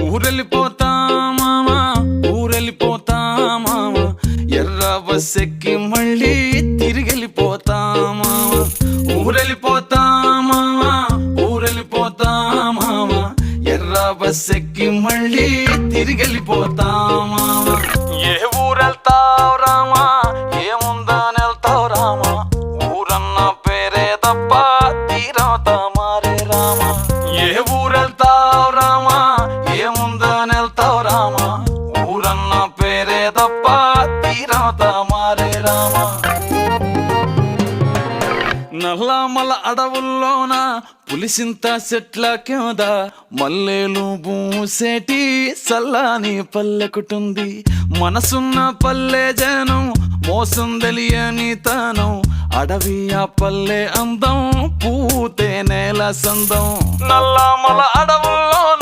ఊరెళ్ళిపోతా మామ ఊరెళ్ళిపోతా మామ ఎర్ర బస్ ఎక్కి మళ్ళీ తిరిగెళ్ళిపోతా మామ ఊరెళ్ళిపోతా మామ ఊరెళ్ళిపోతా మామ ఎర్ర బస్ ఎక్కి మళ్ళీ తిరిగెళ్ళిపోతా మామ ఏ ఊరెళ్తావు రామా ఏముందని వెళ్తావు రామా ఊరన్న పేరే తప్ప తీరవుతా మారే రామా ఏ ఊరెళ్తావు రామా ఏముందని వెళ్తావు రామా ఊరన్న పేరే తప్ప తీరవుతా మారే రామా నల్లమల అడవుల్లోన పులిసింత చెట్ల కింద మల్లెలు పూసేటి సల్లాని పల్లెకుటుంది మనసున్న పల్లె జనం మోసం తెలియని తనం అడవి ఆ పల్లె అందం పూతే నేల సందం నల్లమల అడవుల్లోన